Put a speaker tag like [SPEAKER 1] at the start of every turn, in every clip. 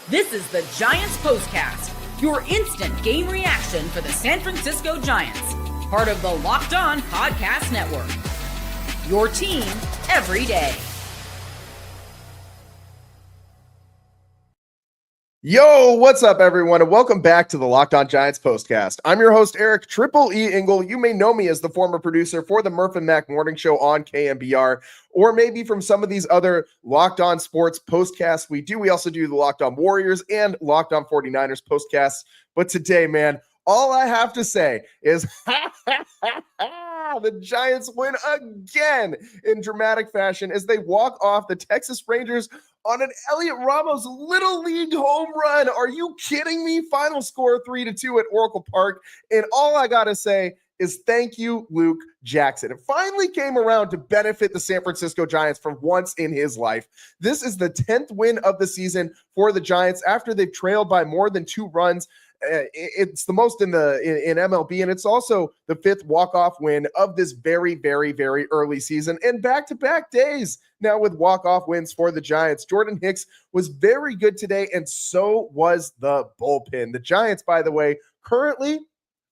[SPEAKER 1] This is the Giants Postcast, your instant game reaction for the San Francisco Giants, part of the Locked On Podcast Network. Your team every day.
[SPEAKER 2] Yo, what's up, everyone, and welcome back to the Locked On Giants Postcast. I'm your host, Eric Triple E Engel. You may know me as the former producer for the Murph and Mac Morning Show on KMBR, or maybe from some of these other Locked On Sports postcasts we do. We also do the Locked On Warriors and Locked On 49ers postcasts. But today, man, all I have to say is the Giants win again in dramatic fashion as they walk off the Texas Rangers on an Heliot Ramos Little League home run. Are you kidding me? Final score 3-2 at Oracle Park. And all I got to say is thank you, Luke Jackson. It finally came around to benefit the San Francisco Giants for once in his life. This is the 10th win of the season for the Giants after they've trailed by more than 2 runs. It's the most in MLB, and it's also the 5th walk-off win of this very, very, very early season, and back-to-back days now with walk-off wins for the Giants. Jordan Hicks was very good today, and so was the bullpen. The Giants, by the way, currently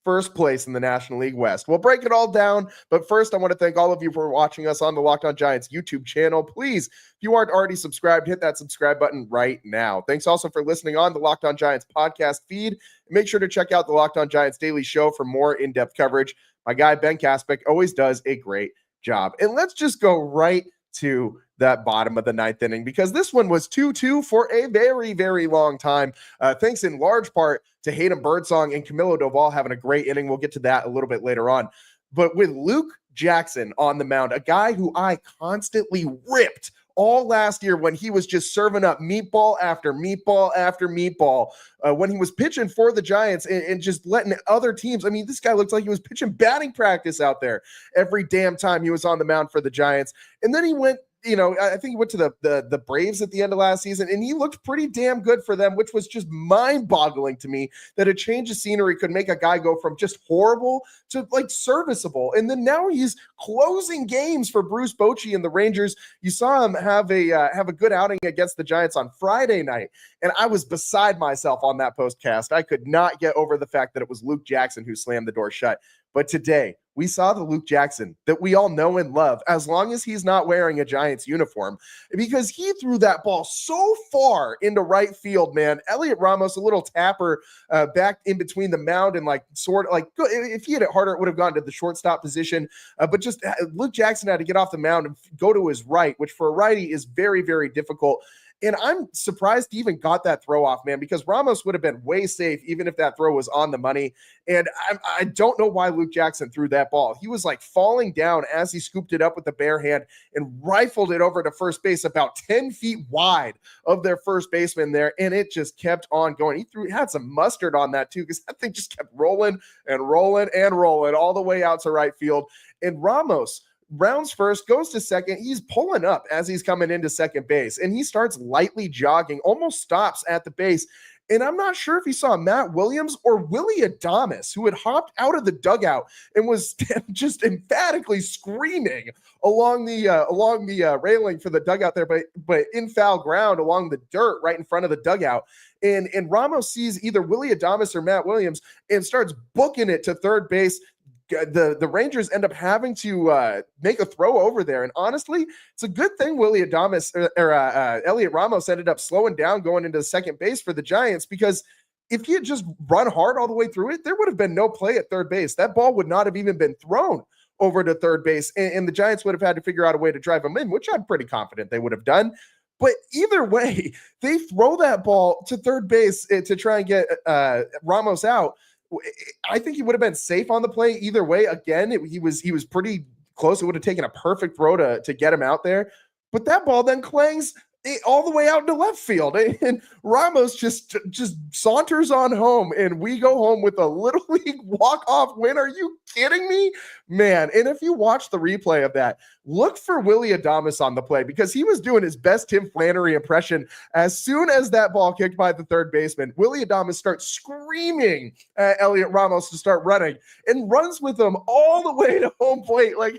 [SPEAKER 2] first place in the National League West. We'll break it all down, but first I want to thank all of you for watching us on the Locked On Giants YouTube channel. Please, if you aren't already subscribed, hit that subscribe button right now. Thanks also for listening on the Locked On Giants podcast feed. Make sure to check out the Locked On Giants daily show for more in-depth coverage. My guy, Ben Kaspick, always does a great job. And let's just go right to that bottom of the 9th inning, because this one was 2-2 for a very, very long time. Thanks in large part to Hayden Birdsong and Camilo Doval having a great inning. We'll get to that a little bit later on. But with Luke Jackson on the mound, a guy who I constantly ripped all last year when he was just serving up meatball after meatball after meatball, when he was pitching for the Giants and just letting other teams. I mean, this guy looked like he was pitching batting practice out there every damn time he was on the mound for the Giants. And then he went, I think he went to the Braves at the end of last season, and he looked pretty damn good for them, which was just mind-boggling to me that a change of scenery could make a guy go from just horrible to like serviceable. And then now he's closing games for Bruce Bochy and the Rangers. You saw him have a good outing against the Giants on Friday night, and I was beside myself on that postcast. I could not get over the fact that it was Luke Jackson who slammed the door shut. But today, we saw the Luke Jackson that we all know and love, as long as he's not wearing a Giants uniform, because he threw that ball so far into right field, man. Heliot Ramos, a little tapper back in between the mound and if he hit it harder, it would have gone to the shortstop position. But just Luke Jackson had to get off the mound and go to his right, which for a righty is very, very difficult. And I'm surprised he even got that throw off, man, because Ramos would have been way safe even if that throw was on the money. And I don't know why Luke Jackson threw that ball. He was like falling down as he scooped it up with the bare hand and rifled it over to first base about 10 feet wide of their first baseman there. And it just kept on going. He had some mustard on that too, because that thing just kept rolling and rolling and rolling all the way out to right field. And Ramos rounds first, goes to second. He's pulling up as he's coming into second base, and he starts lightly jogging, almost stops at the base. And I'm not sure if he saw Matt Williams or Willie Adames, who had hopped out of the dugout and was just emphatically screaming along the railing for the dugout there, but in foul ground along the dirt right in front of the dugout. And Ramos sees either Willie Adames or Matt Williams and starts booking it to third base. The Rangers end up having to make a throw over there. And honestly, it's a good thing Willie Adames or Heliot Ramos ended up slowing down going into second base for the Giants, because if he had just run hard all the way through it, there would have been no play at third base. That ball would not have even been thrown over to third base, and the Giants would have had to figure out a way to drive him in, which I'm pretty confident they would have done. But either way, they throw that ball to third base to try and get Ramos out. I think he would have been safe on the play either way. Again, he was pretty close. It would have taken a perfect throw to get him out there. But that ball then clangs all the way out into left field. And Ramos just saunters on home, and we go home with a Little League walk-off win. Are you kidding me? Man, and if you watch the replay of that, look for Willie Adames on the play, because he was doing his best Tim Flannery impression. As soon as that ball kicked by the third baseman, Willie Adames starts screaming at Heliot Ramos to start running, and runs with him all the way to home plate. Like,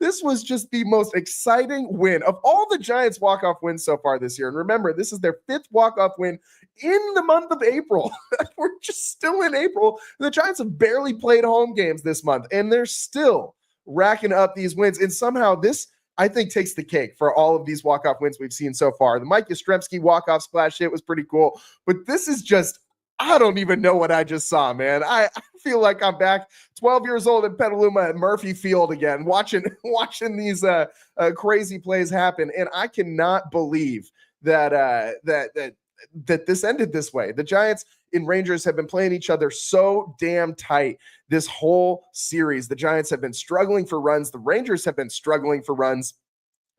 [SPEAKER 2] This was just the most exciting win of all the Giants walk-off wins so far this year. And remember, this is their 5th walk-off win in the month of April. We're just still in April. The Giants have barely played home games this month, and they're still racking up these wins. And somehow this, I think, takes the cake for all of these walk-off wins we've seen so far. The Mike Yastrzemski walk-off splash hit was pretty cool, but this is just, I don't even know what I just saw, man. I feel like I'm back 12 years old in Petaluma at Murphy Field again, watching these crazy plays happen. And I cannot believe that this ended this way. The Giants and Rangers have been playing each other so damn tight this whole series. The Giants have been struggling for runs. The Rangers have been struggling for runs.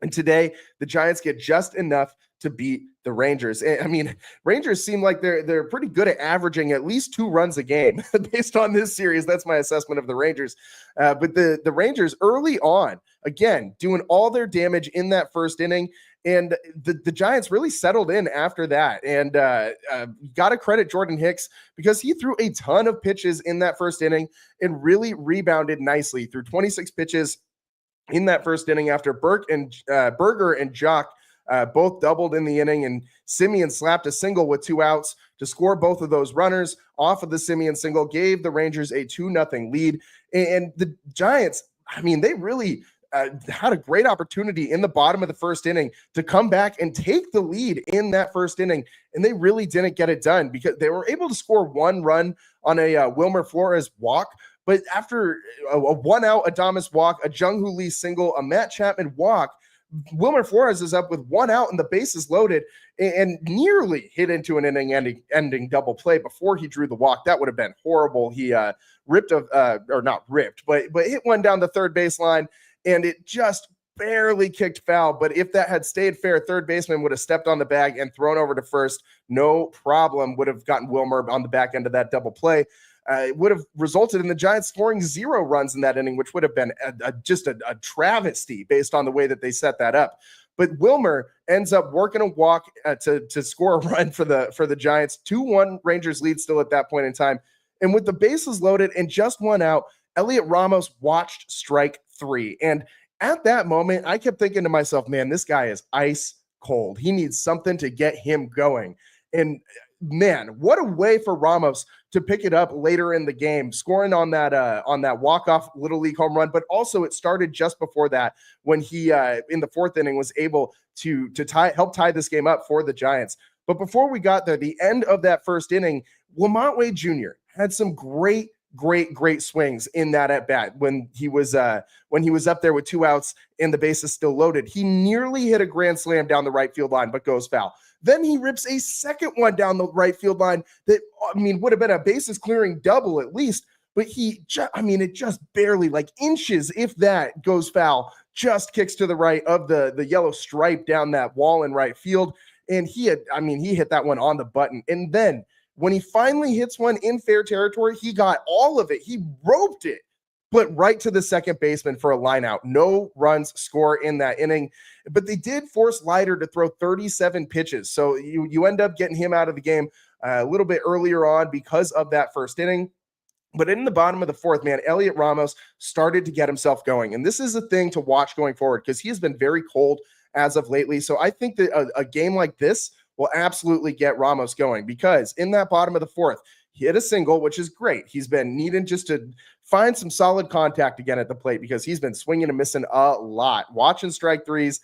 [SPEAKER 2] And today, the Giants get just enough to beat the Rangers. I mean, Rangers seem like they're pretty good at averaging at least 2 runs a game based on this series. That's my assessment of the Rangers. But the Rangers early on, again, doing all their damage in that first inning. And the Giants really settled in after that. And got to credit Jordan Hicks because he threw a ton of pitches in that first inning and really rebounded nicely through 26 pitches in that first inning after Berger and Jock both doubled in the inning, and Simeon slapped a single with 2 outs to score both of those runners off of the Simeon single, gave the Rangers a 2-0 lead. And the Giants, I mean, they really had a great opportunity in the bottom of the first inning to come back and take the lead in that first inning, and they really didn't get it done because they were able to score 1 run on a Wilmer Flores walk. But after a 1-out Adames walk, a Jung-Hoo Lee single, a Matt Chapman walk, Wilmer Flores is up with 1 out and the bases loaded and nearly hit into an inning-ending double play before he drew the walk. That would have been horrible. He not ripped, but hit one down the third baseline, and it just barely kicked foul. But if that had stayed fair, third baseman would have stepped on the bag and thrown over to first. No problem. Would have gotten Wilmer on the back end of that double play. It would have resulted in the Giants scoring 0 runs in that inning, which would have been just a travesty based on the way that they set that up. But Wilmer ends up working a walk to score a run for the Giants. 2-1 Rangers lead still at that point in time. And with the bases loaded and just 1 out, Heliot Ramos watched strike 3. And at that moment, I kept thinking to myself, man, this guy is ice cold. He needs something to get him going. And man, what a way for Ramos to pick it up later in the game, scoring on that walk-off Little League home run. But also it started just before that when he, in the 4th inning, was able to help tie this game up for the Giants. But before we got there, the end of that first inning, Lamont Wade Jr. had some great swings in that at bat when he was up there with 2 outs and the bases still loaded. He nearly hit a grand slam down the right field line, but goes foul. Then he rips a second one down the right field line that, I mean, would have been a bases clearing double at least, but it just barely, like inches, if that, goes foul, just kicks to the right of the yellow stripe down that wall in right field. And he hit that one on the button. And then when he finally hits one in fair territory, he got all of it. He roped it, but right to the second baseman for a line out. No runs score in that inning, but they did force Leiter to throw 37 pitches. So you end up getting him out of the game a little bit earlier on because of that first inning. But in the bottom of the 4th, man, Heliot Ramos started to get himself going. And this is a thing to watch going forward because he has been very cold as of lately. So I think that a game like this will absolutely get Ramos going because in that bottom of the 4th, he hit a single, which is great. He's been needing just to find some solid contact again at the plate because he's been swinging and missing a lot. Watching strike 3s.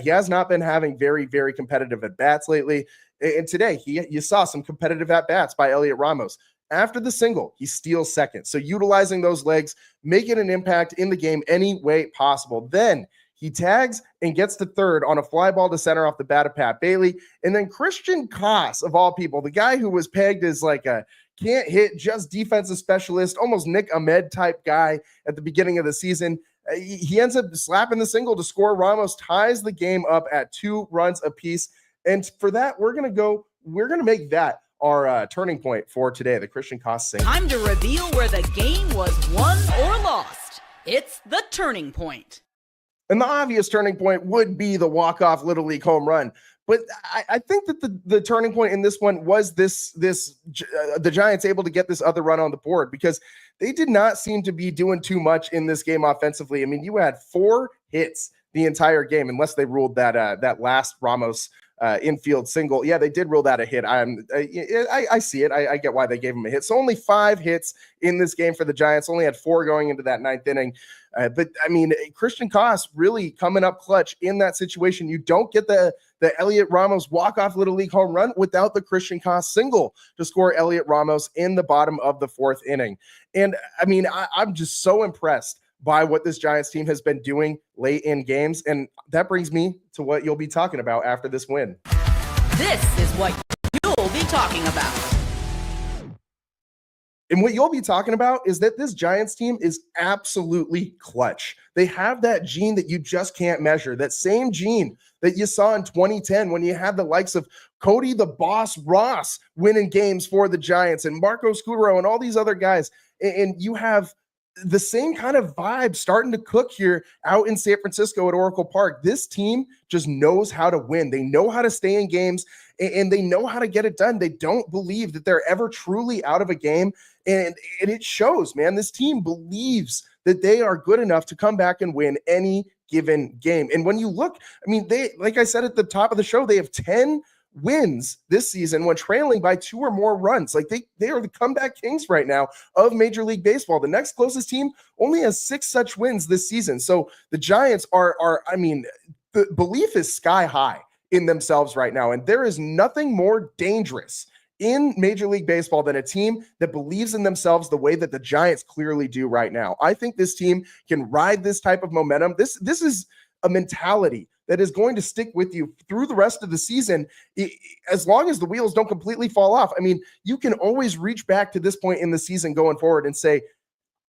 [SPEAKER 2] He has not been having very, very competitive at-bats lately. And today, you saw some competitive at-bats by Heliot Ramos. After the single, he steals second. So utilizing those legs, making an impact in the game any way possible. Then he tags and gets to third on a fly ball to center off the bat of Pat Bailey. And then Christian Koss, of all people, the guy who was pegged as like a can't hit, just defensive specialist, almost Nick Ahmed type guy at the beginning of the season. He ends up slapping the single to score. Ramos ties the game up at 2 runs apiece. And for that, we're going to make that our turning point for today, the Christian Koss single.
[SPEAKER 1] Time to reveal where the game was won or lost. It's the turning point.
[SPEAKER 2] And the obvious turning point would be the walk-off Little League home run. But I think that the turning point in this one was the Giants able to get this other run on the board because they did not seem to be doing too much in this game offensively. I mean, you had 4 hits the entire game, unless they ruled that last Ramos infield single. Yeah, they did rule that a hit. I see it. I get why they gave him a hit. So only 5 hits in this game for the Giants. Only had 4 going into that 9th inning. But I mean, Christian Koss really coming up clutch in that situation. You don't get the Heliot Ramos walk-off Little League home run without the Christian Koss single to score Heliot Ramos in the bottom of the 4th inning. And I mean, I'm just so impressed by what this Giants team has been doing late in games. And that brings me to what you'll be talking about after this win.
[SPEAKER 1] This is what you'll be talking about.
[SPEAKER 2] And what you'll be talking about is that this Giants team is absolutely clutch. They have that gene that you just can't measure, that same gene that you saw in 2010 when you had the likes of Cody the Boss Ross winning games for the Giants and Marco Scutaro and all these other guys. And you have the same kind of vibe starting to cook here out in San Francisco at Oracle Park. This team just knows how to win. They know how to stay in games, and they know how to get it done. They don't believe that they're ever truly out of a game, and it shows, man. This team believes that they are good enough to come back and win any given game. And when you look, I mean, they, like I said at the top of the show, they have 10 wins this season when trailing by 2 or more runs. Like they are the comeback kings right now of Major League Baseball. The next closest team only has 6 such wins this season. So the Giants are I mean, the belief is sky high in themselves right now. And there is nothing more dangerous in Major League Baseball than a team that believes in themselves the way that the Giants clearly do right now. I think this team can ride this type of momentum. This is a mentality that is going to stick with you through the rest of the season, as long as the wheels don't completely fall off. I mean, you can always reach back to this point in the season going forward and say,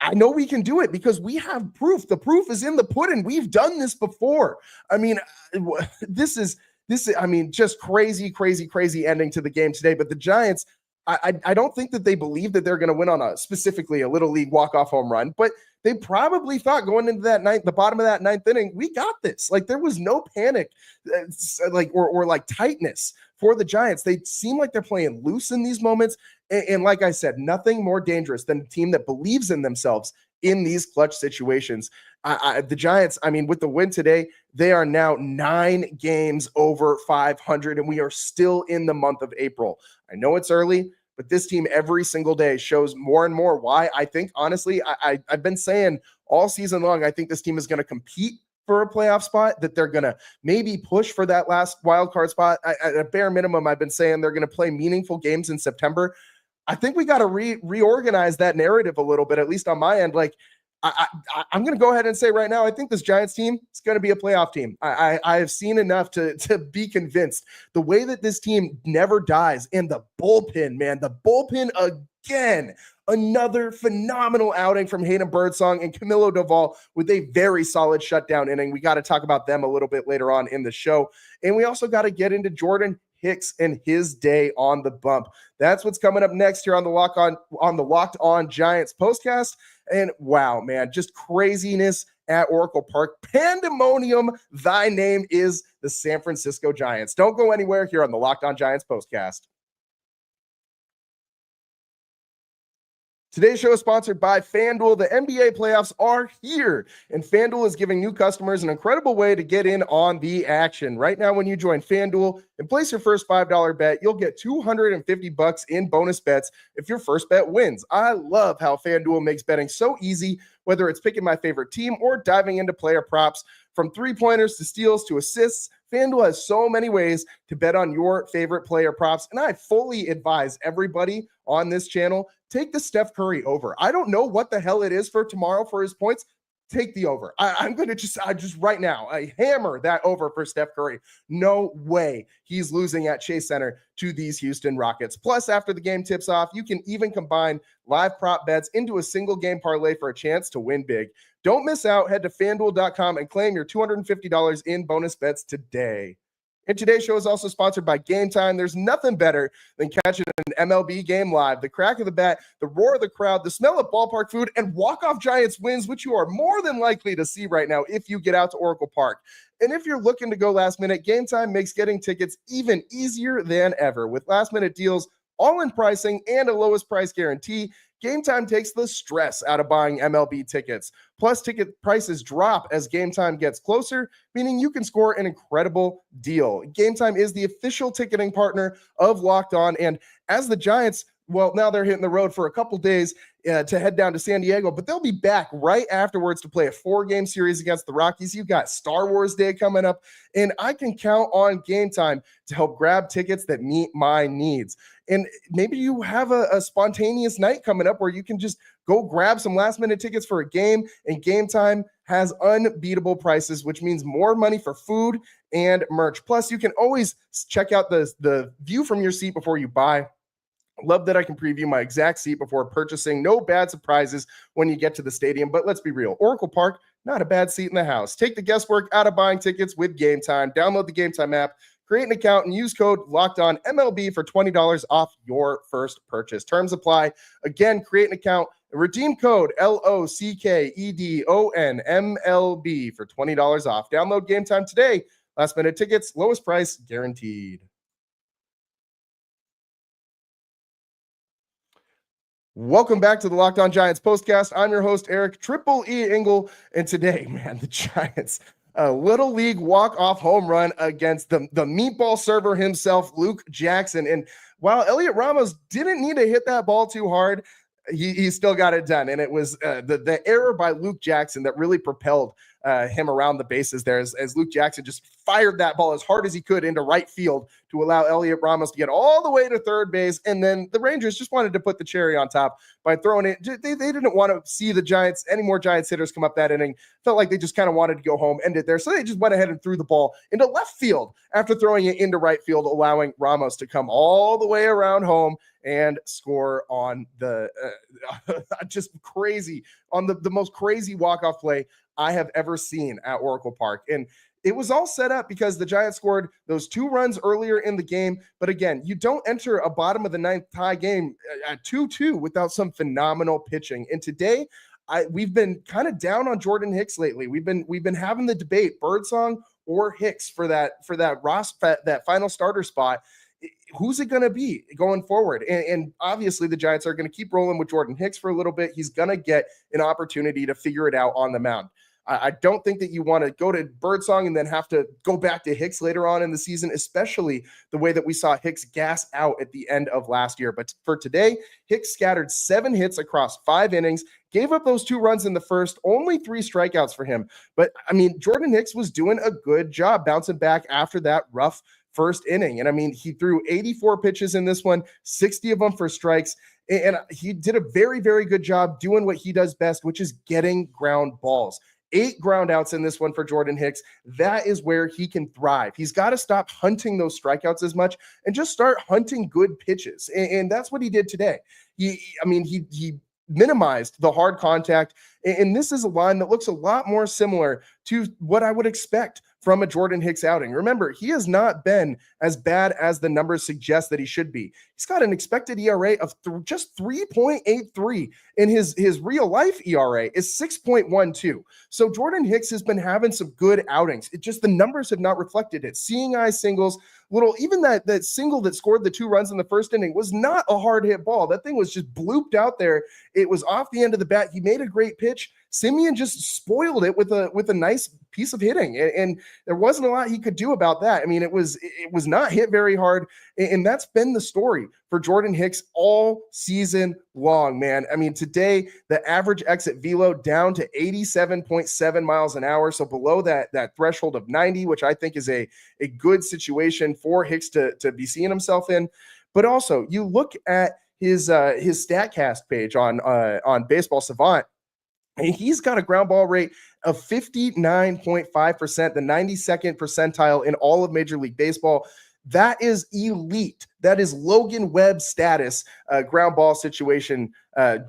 [SPEAKER 2] I know we can do it because we have proof. The proof is in the pudding. We've done this before. I mean, this is, I mean, just crazy ending to the game today. But the Giants, I don't think that they believe that they're going to win on specifically a Little League walk-off home run, but they probably thought going into that the bottom of that 9th inning, we got this. Like there was no panic, or tightness for the Giants. They seem like they're playing loose in these moments. And like I said, nothing more dangerous than a team that believes in themselves in these clutch situations. The Giants, I mean, with the win today, they are now 9 games over 500, and we are still in the month of April. I know it's early, but this team every single day shows more and more why. I think, honestly, I've been saying all season long, I think this team is going to compete for a playoff spot, that they're going to maybe push for that last wild card spot. At a bare minimum, I've been saying they're going to play meaningful games in September. I think we got to reorganize that narrative a little bit, at least on my end. Like, I'm going to go ahead and say right now, I think this Giants team is going to be a playoff team. I have seen enough to be convinced. The way that this team never dies, and the bullpen, man, the bullpen again. Another phenomenal outing from Hayden Birdsong and Camilo Doval with a very solid shutdown inning. We got to talk about them a little bit later on in the show. And we also got to get into Jordan Hicks and his day on the bump. That's what's coming up next here on the Locked On Giants postcast. And wow, man, just craziness at Oracle Park. Pandemonium. Thy name is the San Francisco Giants. Don't go anywhere here on the Locked On Giants postcast. Today's show is sponsored by FanDuel. The NBA playoffs are here, and FanDuel is giving new customers an incredible way to get in on the action. Right now, when you join FanDuel and place your first $5 bet, you'll get $250 in bonus bets if your first bet wins. I love how FanDuel makes betting so easy, whether it's picking my favorite team or diving into player props. From three-pointers to steals to assists, FanDuel has so many ways to bet on your favorite player props, and I fully advise everybody on this channel, take the Steph Curry over. I don't know what the hell it is for tomorrow for his points. Take the over. I'm going to just right now, I hammer that over for Steph Curry. No way he's losing at Chase Center to these Houston Rockets. Plus, after the game tips off, you can even combine live prop bets into a single game parlay for a chance to win big. Don't miss out. Head to FanDuel.com and claim your $250 in bonus bets today. And today's show is also sponsored by Gametime. There's nothing better than catching an MLB game live. The crack of the bat, the roar of the crowd, the smell of ballpark food, and walk-off Giants wins, which you are more than likely to see right now if you get out to Oracle Park. And if you're looking to go last minute, Gametime makes getting tickets even easier than ever with last-minute deals all-in pricing, and a lowest price guarantee, Gametime takes the stress out of buying MLB tickets. Plus, ticket prices drop as Gametime gets closer, meaning you can score an incredible deal. Gametime is the official ticketing partner of Locked On, and as the Giants, well, now they're hitting the road for a couple days to head down to San Diego, but they'll be back right afterwards to play a 4-game series against the Rockies. You've got Star Wars Day coming up, and I can count on Gametime to help grab tickets that meet my needs. And maybe you have a spontaneous night coming up where you can just go grab some last-minute tickets for a game, and Gametime has unbeatable prices, which means more money for food and merch. Plus, you can always check out the view from your seat before you buy. Love that I can preview my exact seat before purchasing. No bad surprises when you get to the stadium, but let's be real. Oracle Park, not a bad seat in the house. Take the guesswork out of buying tickets with Gametime. Download the Gametime app, create an account, and use code LOCKEDONMLB for $20 off your first purchase. Terms apply. Again, create an account, redeem code LOCKEDONMLB for $20 off. Download Gametime today. Last minute tickets, lowest price guaranteed. Welcome back to the Locked On Giants postcast. I'm your host, Eric Triple E Engel, and today, man, the Giants, a Little League walk-off home run against the meatball server himself, Luke Jackson. And while Heliot Ramos didn't need to hit that ball too hard, he still got it done. And it was the error by Luke Jackson that really propelled him around the bases there as Luke Jackson just fired that ball as hard as he could into right field to allow Heliot Ramos to get all the way to third base. And then the Rangers just wanted to put the cherry on top by throwing it. They didn't want to see the Giants, any more Giants hitters come up that inning. Felt like they just kind of wanted to go home, end it there. So they just went ahead and threw the ball into left field after throwing it into right field, allowing Ramos to come all the way around home and score on the just crazy, on the most crazy walk-off play I have ever seen at Oracle Park. And it was all set up because the Giants scored those 2 runs earlier in the game. But again, you don't enter a bottom of the 9th tie game at 2-2 without some phenomenal pitching. And today, we've been kind of down on Jordan Hicks lately. We've been having the debate, Birdsong or Hicks for that that final starter spot. Who's it going to be going forward? And obviously the Giants are going to keep rolling with Jordan Hicks for a little bit. He's going to get an opportunity to figure it out on the mound. I don't think that you want to go to Birdsong and then have to go back to Hicks later on in the season, especially the way that we saw Hicks gas out at the end of last year. But for today, Hicks scattered 7 hits across 5 innings, gave up those 2 runs in the first, only 3 strikeouts for him. But I mean, Jordan Hicks was doing a good job bouncing back after that rough first inning. And I mean, he threw 84 pitches in this one, 60 of them for strikes. And he did a very, very good job doing what he does best, which is getting ground balls. 8 ground outs in this one for Jordan Hicks. That is where he can thrive. He's got to stop hunting those strikeouts as much and just start hunting good pitches. And that's what he did today. He minimized the hard contact. And this is a line that looks a lot more similar to what I would expect from a Jordan Hicks outing. Remember, he has not been as bad as the numbers suggest that he should be. He's got an expected ERA of just 3.83, and his real life ERA is 6.12. So Jordan Hicks has been having some good outings. It just, the numbers have not reflected it. Seeing eye singles, even that single that scored the 2 runs in the first inning was not a hard hit ball. That thing was just blooped out there. It was off the end of the bat. He made a great pitch. Simeon just spoiled it with a nice piece of hitting, and there wasn't a lot he could do about that. I mean, it was not hit very hard, and that's been the story for Jordan Hicks all season long, man. I mean, today the average exit velo down to 87.7 miles an hour, so below that threshold of 90, which I think is a good situation for Hicks to be seeing himself in. But also, you look at his StatCast page on Baseball Savant. And he's got a ground ball rate of 59.5%, the 92nd percentile in all of Major League Baseball. That is elite. That is Logan Webb status ground ball situation,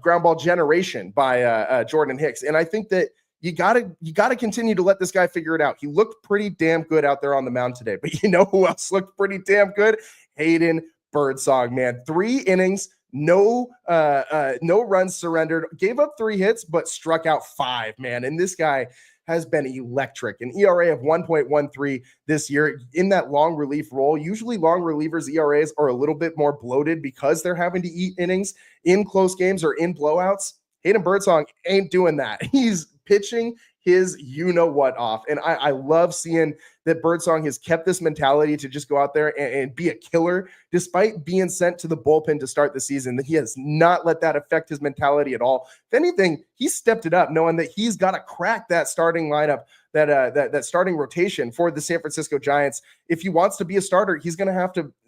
[SPEAKER 2] ground ball generation by Jordan Hicks. And I think that you gotta continue to let this guy figure it out. He looked pretty damn good out there on the mound today. But you know who else looked pretty damn good? Hayden Birdsong, man. 3 innings. No runs surrendered, gave up 3 hits, but struck out 5, man. And this guy has been electric. An ERA of 1.13 this year in that long relief role. Usually long relievers ERAs are a little bit more bloated because they're having to eat innings in close games or in blowouts. Hayden Birdsong ain't doing that. He's pitching his you-know-what off. And I love seeing that Birdsong has kept this mentality to just go out there and be a killer, despite being sent to the bullpen to start the season. He has not let that affect his mentality at all. If anything, he stepped it up, knowing that he's got to crack that starting lineup, that starting rotation for the San Francisco Giants. If he wants to be a starter, he's going to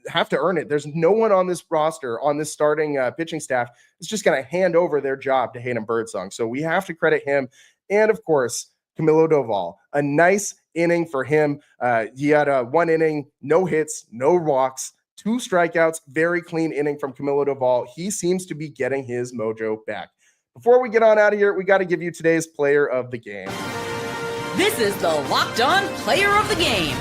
[SPEAKER 2] have to earn it. There's no one on this roster, on this starting pitching staff, that's just going to hand over their job to Hayden Birdsong. So we have to credit him. And of course, Camilo Doval, a nice inning for him. He had a 1 inning, no hits, no walks, 2 strikeouts, very clean inning from Camilo Doval. He seems to be getting his mojo back. Before we get on out of here, we got to give you today's player of the game.
[SPEAKER 1] This is the Locked On Player of the Game.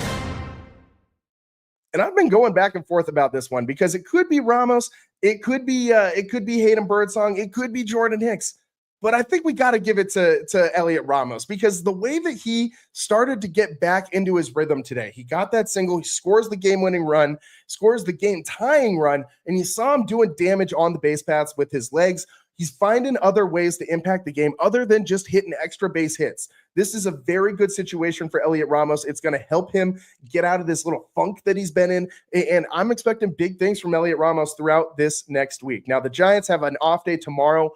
[SPEAKER 2] And I've been going back and forth about this one because it could be Ramos, it could be Hayden Birdsong, it could be Jordan Hicks. But I think we got to give it to Heliot Ramos, because the way that he started to get back into his rhythm today, he got that single, he scores the game-winning run, scores the game-tying run, and you saw him doing damage on the base paths with his legs. He's finding other ways to impact the game other than just hitting extra base hits. This is a very good situation for Heliot Ramos. It's going to help him get out of this little funk that he's been in, and I'm expecting big things from Heliot Ramos throughout this next week. Now, the Giants have an off day tomorrow.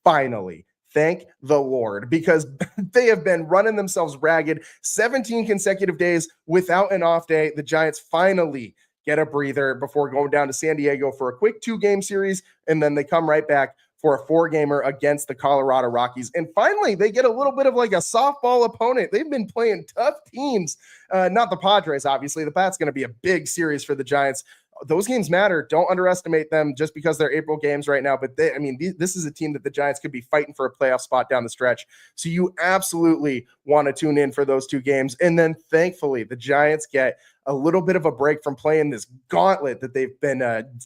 [SPEAKER 2] Finally, thank the Lord, because they have been running themselves ragged 17 consecutive days without an off day. The Giants finally get a breather before going down to San Diego for a quick 2-game series, and then they come right back for a 4-gamer against the Colorado Rockies. And finally, they get a little bit of like a softball opponent. They've been playing tough teams. Not the Padres, obviously. That's going to be a big series for the Giants. Those games matter. Don't underestimate them just because they're April games right now. But this is a team that the Giants could be fighting for a playoff spot down the stretch. So you absolutely want to tune in for those 2 games. And then thankfully, the Giants get a little bit of a break from playing this gauntlet that they've been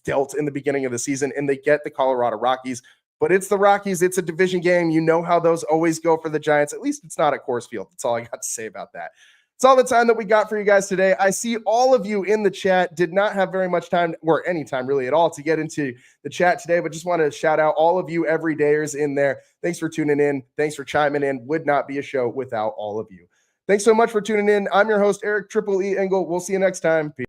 [SPEAKER 2] dealt in the beginning of the season, and they get the Colorado Rockies. But it's the Rockies. It's a division game. You know how those always go for the Giants. At least it's not at Coors Field. That's all I got to say about that. It's all the time that we got for you guys today. I see all of you in the chat. Did not have very much time, or any time really at all, to get into the chat today, but just want to shout out all of you everydayers in there. Thanks for tuning in. Thanks for chiming in. Would not be a show without all of you. Thanks so much for tuning in. I'm your host, Eric Triple E Engel. We'll see you next time. Peace.